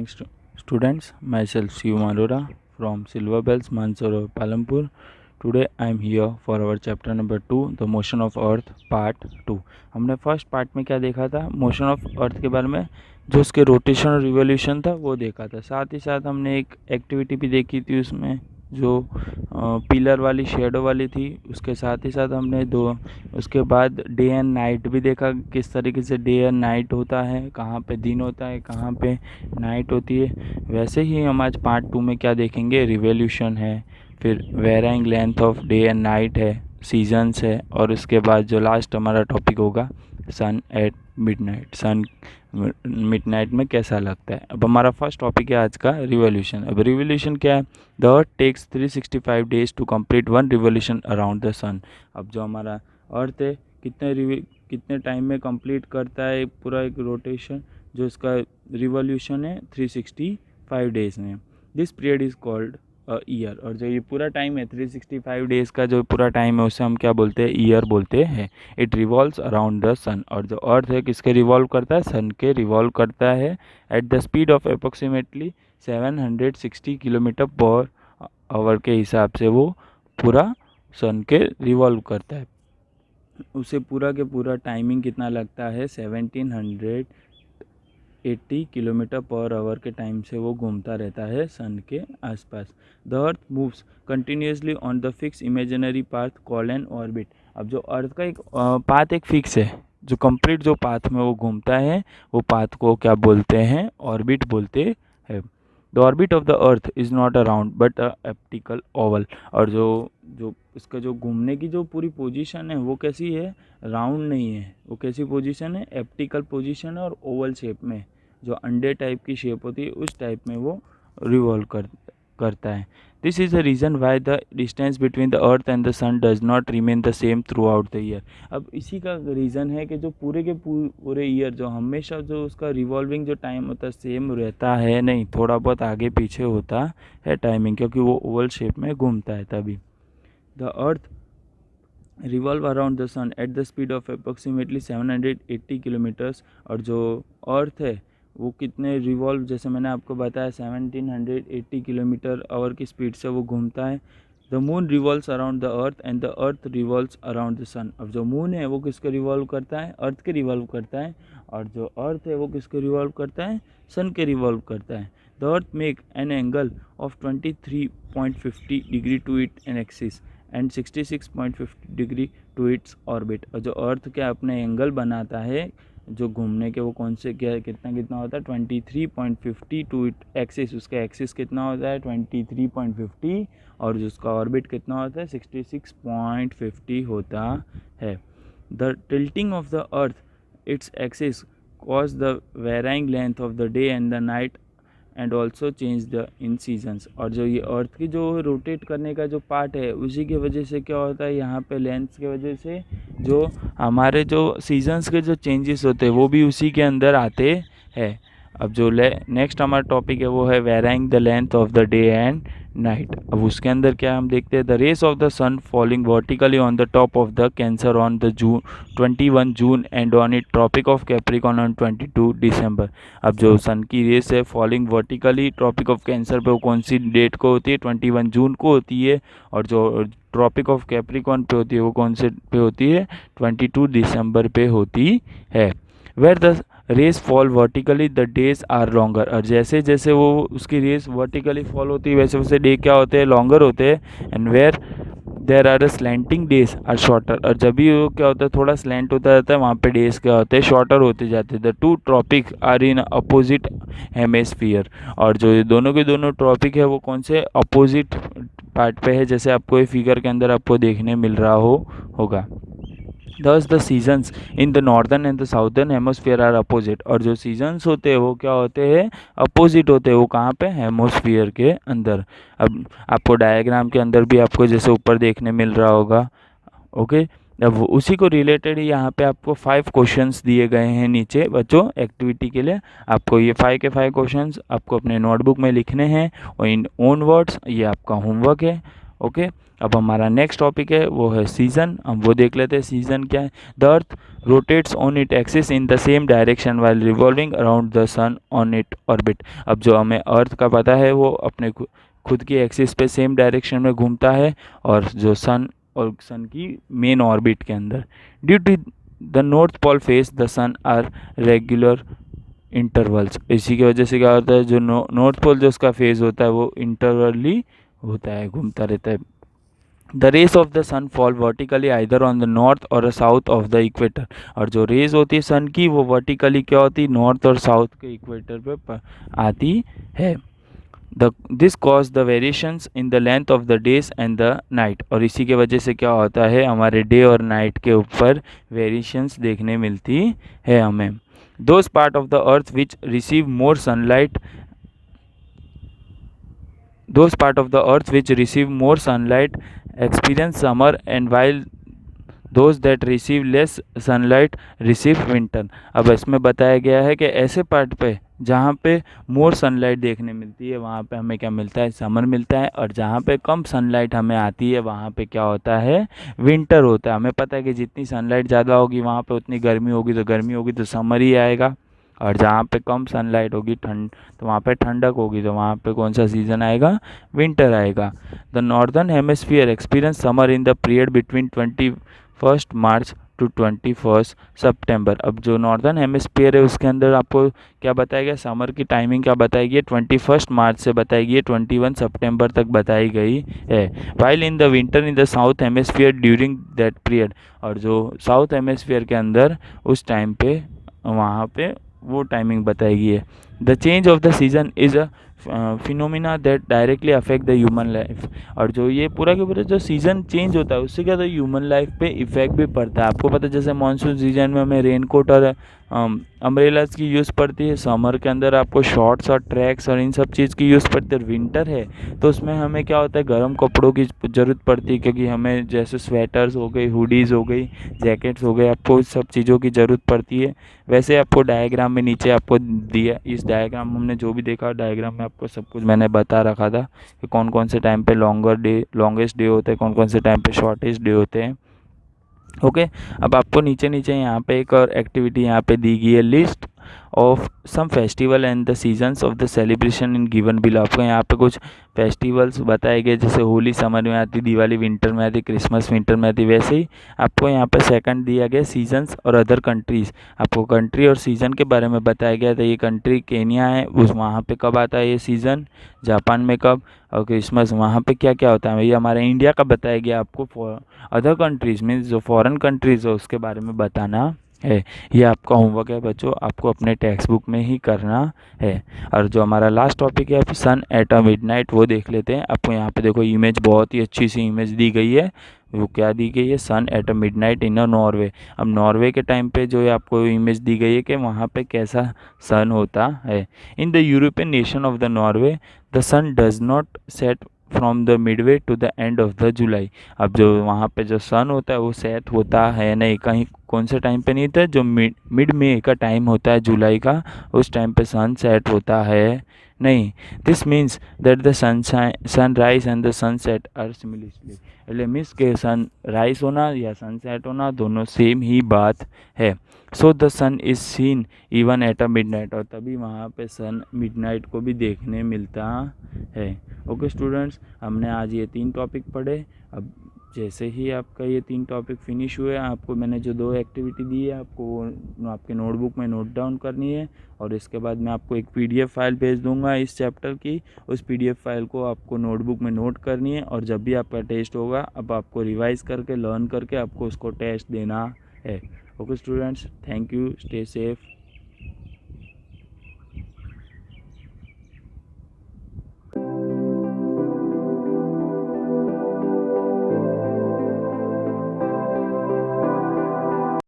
morning, students. Myself Shivam Arora from Silver Bells, Mansorovar, Palampur. Today I am here for our chapter number 2, The Motion of Earth, Part 2. हमने first part में क्या देखा था, motion of earth के बारे में, जो उसके रोटेशन और रिवोल्यूशन था वो देखा था। साथ ही साथ हमने एक एक्टिविटी भी देखी थी उसमें, जो पिलर वाली शेडो वाली थी। उसके साथ ही साथ हमने उसके बाद डे एंड नाइट भी देखा, किस तरीके से डे एंड नाइट होता है, कहाँ पे दिन होता है, कहाँ पे नाइट होती है। वैसे ही हम आज पार्ट 2 में क्या देखेंगे, रिवोल्यूशन है, फिर varying length of day and night है, सीजन्स है, और उसके बाद जो लास्ट हमारा टॉपिक होगा, सन एट मिडनाइट। सन मिडनाइट में कैसा लगता है। अब हमारा फर्स्ट टॉपिक है आज का रिवोल्यूशन। अब रिवोल्यूशन क्या है, the earth takes 365 days to complete one revolution around the sun. अब जो हमारा अर्थ है कितने टाइम में कंप्लीट करता है पूरा एक रोटेशन, जो इसका रिवोल्यूशन है 365 डेज में। This period is called year. और जो ये पूरा टाइम है 365 डेज का, जो पूरा टाइम है उसे हम क्या बोलते हैं, ईयर बोलते हैं। इट रिवॉल्व्स अराउंड द सन। और जो अर्थ है किसके रिवॉल्व करता है, सन के रिवॉल्व करता है eight the speed of approximately 760 kilometre per hour के हिसाब से वो पूरा सन के रिवॉल्व करता है। उसे पूरा के पूरा टाइमिंग कितना लगता है, 1780 किलोमीटर पर आवर के टाइम से वो घूमता रहता है सन के आसपास। The earth moves continuously on the fix imaginary path called an orbit. अब जो अर्थ का एक पाथ एक फिक्स है, जो कंप्लीट जो पाथ में वो घूमता है, वो पाथ को क्या बोलते हैं, ऑर्बिट बोलते हैं। The orbit of the earth is not a round but a elliptical oval. और जो जो इसका जो घूमने की जो पूरी पोजीशन है वो कैसी है, राउंड नहीं है। वो कैसी पोजीशन है, एप्टिकल पोजीशन है, और ओवल शेप में, जो अंडे टाइप की शेप होती है उस टाइप में वो रिवॉल्व करता है। This is the reason why the distance between the earth and the sun does not remain the same throughout the year. अब इसी का रीज़न है कि जो पूरे के पूरे ईयर जो हमेशा जो उसका रिवॉल्विंग जो टाइम होता है सेम रहता है नहीं, थोड़ा बहुत आगे पीछे होता है टाइमिंग, क्योंकि वो ओवल शेप में घूमता है तभी। The earth revolve around the sun at the speed of approximately 780 kilometres. और जो अर्थ है वो कितने रिवॉल्व, जैसे मैंने आपको बताया 1780 किलोमीटर आवर की स्पीड से वो घूमता है। The moon revolves around the earth and the earth revolves around the sun. अब जो मून है वो किसके रिवॉल्व करता है, अर्थ के रिवॉल्व करता है, और जो अर्थ है वो किसके रिवॉल्व करता है, सन के रिवॉल्व करता है। The earth make an angle of 23.50 degree to it an axis and 66.50 degree to its orbit. और जो अर्थ क्या अपने एंगल बनाता है जो घूमने के, वो कौन से क्या कितना होता है, 23.50 टू इट एक्सिस। उसका एक्सिस कितना होता है, 23.50, और जो उसका ऑर्बिट कितना होता है, 66.50 होता है। The tilting of the earth its axis cause the varying length of the day and the night and also change the in seasons. और जो ये अर्थ की जो रोटेट करने का जो पार्ट है उसी की वजह से क्या होता है, यहाँ पे लेंथ की वजह से जो हमारे जो सीजन्स के जो चेंजेस होते हैं वो भी उसी के अंदर आते हैं। अब जो नेक्स्ट हमारा टॉपिक है वो है varying the length of the day and night. अब उसके अंदर क्या हम देखते हैं, the rays of the sun falling vertically on the top of the Cancer on the 21 June and on it tropic of Capricorn on 22 December. अब जो sun की रेस है falling vertically tropic of Cancer पे वो कौन सी date को होती है, 21 जून को होती है। और जो ट्रॉपिक ऑफ कैप्रिकॉन पे होती है वो कौन से पे होती है, 22 दिसंबर पे होती है। Where the rays fall vertically the days are longer. और जैसे जैसे वो उसकी रेस वर्टिकली फॉल होती है वैसे वैसे डे क्या होते हैं, लॉन्गर होते हैं। And where there are slanting days are shorter. और जब भी वो क्या होता है, थोड़ा स्लैंट होता जाता है, वहाँ पे डेज क्या होते हैं, शॉर्टर होते जाते हैं। The two tropic are in opposite hemisphere. और जो ये दोनों के दोनों ट्रॉपिक है वो कौन से अपोजिट पार्ट पे है, जैसे आपको ये फिगर के अंदर आपको देखने मिल रहा होगा। Thus the seasons in the northern and the southern hemisphere are opposite। और जो seasons होते हैं वो क्या होते हैं, opposite होते हैं। वो कहाँ पे, हेमोस्फीयर के अंदर। अब आपको डायग्राम के अंदर भी आपको जैसे ऊपर देखने मिल रहा होगा, ओके। अब उसी को रिलेटेड ही यहाँ पे आपको 5 क्वेश्चंस दिए गए हैं नीचे बच्चों एक्टिविटी के लिए। आपको ये 5 के 5 क्वेश्चंस आपको अपने नोटबुक में लिखने हैं और इन ओन वर्ड्स, ये आपका होमवर्क है। ओके, अब हमारा नेक्स्ट टॉपिक है वो है सीज़न। हम वो देख लेते हैं सीज़न क्या है। The earth rotates on it axis in the same direction while revolving around the sun on it orbit. अब जो हमें अर्थ का पता है वो अपने खुद की एक्सिस पे सेम डायरेक्शन में घूमता है, और जो सन और सन की मेन ऑर्बिट के अंदर। Due to the north pole face the sun are regular intervals. इसी की वजह से क्या होता है, जो नॉर्थ पोल जो उसका फेज होता है वो इंटरवली होता है, घूमता रहता है। The rays of the sun fall vertically either on the north और साउथ ऑफ द इक्वेटर। और जो रेज होती है सन की वो वर्टिकली क्या होती है, नॉर्थ और साउथ के इक्वेटर पे आती है। This cause the variations in the length of the days and the night. और इसी के वजह से क्या होता है, हमारे डे और नाइट के ऊपर वेरिएशंस देखने मिलती है हमें। Those part of the earth which receive more sunlight those part of the earth which receive more sunlight experience summer, and while those that receive less sunlight receive winter। अब इसमें बताया गया है कि ऐसे पार्ट पे जहाँ पे मोर सनलाइट देखने मिलती है वहाँ पे हमें क्या मिलता है, समर मिलता है, और जहाँ पे कम सनलाइट हमें आती है वहाँ पे क्या होता है, विंटर होता है। हमें पता है कि जितनी सनलाइट ज़्यादा होगी वहाँ पे उतनी गर्मी होगी, तो गर्मी होगी तो समर ही आएगा, और जहाँ पे कम सनलाइट होगी ठंड तो वहाँ पे ठंडक होगी, तो वहाँ पे कौन सा सीज़न आएगा, विंटर आएगा। The northern hemisphere experience summer in the period between 21 March two 21 सितंबर। अब जो नॉर्दर्न हेमिस्फीयर है उसके अंदर आपको क्या बताया गया, समर की टाइमिंग क्या बताई गई है, 21 मार्च से बताई गई है, 21 सितंबर तक बताई गई है। While in the winter in the south hemisphere during that period. और जो साउथ हेमिस्फीयर के अंदर उस टाइम पे वहाँ पे वो टाइमिंग बताई गई है। The change of the season is a phenomena that directly affect the human life. और जो ये पूरा के पूरा जो सीज़न चेंज होता है उससे क्या होता है, ह्यूमन लाइफ पे इफेक्ट भी पड़ता है। आपको पता है जैसे मानसून सीजन में हमें रेनकोट और अम्ब्रेलाज की यूज़ पड़ती है, समर के अंदर आपको शॉर्ट्स और ट्रैक्स और इन सब चीज़ की यूज़ पड़ती है। विंटर है तो उसमें हमें क्या होता है, गर्म कपड़ों की ज़रूरत पड़ती है, क्योंकि हमें जैसे स्वेटर्स हो गई, हुडीज़ हो गई, जैकेट्स हो गए, आपको इस सब चीज़ों की ज़रूरत पड़ती है। वैसे आपको डायग्राम में नीचे आपको दिया, इस डायग्राम हमने जो भी देखा डायग्राम में आपको सब कुछ मैंने बता रखा था कि कौन कौन से टाइम पे लॉन्गेस्ट डे होते हैं, कौन कौन से टाइम पे शॉर्टेस्ट डे होते हैं। ओके, अब आपको नीचे नीचे यहाँ पे एक और एक्टिविटी यहाँ पे दी गई है, list of some festival and the seasons of the celebration in given below. आपको यहाँ पे कुछ फेस्टिवल्स बताए गए, जैसे होली समर में आती, दिवाली विंटर में आती, क्रिसमस विंटर में आती। वैसे ही आपको यहाँ पे सेकंड दिया गया सीजन्स और अदर कंट्रीज़। आपको कंट्री और सीज़न के बारे में बताया गया था। ये कंट्री केन्या है, उस वहाँ पे कब आता है ये सीज़न, जापान में कब, और क्रिसमस वहाँ पे क्या क्या होता है। ये हमारे इंडिया का बताया गया आपको। अदर कंट्रीज़ में जो फॉरेन कंट्रीज़ है उसके बारे में बताना है। ये आपका होमवर्क है बच्चों, आपको अपने टेक्स्ट बुक में ही करना है। और जो हमारा लास्ट टॉपिक है सन एट अ मिडनाइट, वो देख लेते हैं। आपको यहाँ पे देखो इमेज, बहुत ही अच्छी सी इमेज दी गई है। वो क्या दी गई है, sun at a midnight in a Norway. अब नॉर्वे के टाइम पे जो है आपको इमेज दी गई है कि वहाँ पे कैसा सन होता है। In the European nation of the Norway the sun does not set from the midway to the end of the July. अब जो वहाँ पे जो सन होता है वो सेट होता है नहीं, कहीं कौन से टाइम पे नहीं होता है, जो मिड में का टाइम होता है जुलाई का, उस टाइम पे सन सेट होता है नहीं। This means that the sunrise and the sunset are similarly. એટલે मीन्स के सन राइज होना या सनसेट होना दोनों सेम ही बात है। So the sun is seen even at a midnight. और तभी वहाँ पे सन मिडनाइट को भी देखने मिलता है। ओके स्टूडेंट्स, हमने आज ये 3 टॉपिक पढ़े। अब जैसे ही आपका ये 3 टॉपिक फिनिश हुए, आपको मैंने जो 2 एक्टिविटी दी है आपको वो आपके नोटबुक में नोट डाउन करनी है, और इसके बाद मैं आपको एक पीडीएफ फाइल भेज दूंगा इस चैप्टर की। उस पीडीएफ फाइल को आपको नोटबुक में नोट करनी है, और जब भी आपका टेस्ट होगा अब आपको रिवाइज करके लर्न करके आपको उसको टेस्ट देना है। Okay students, thank you, stay safe.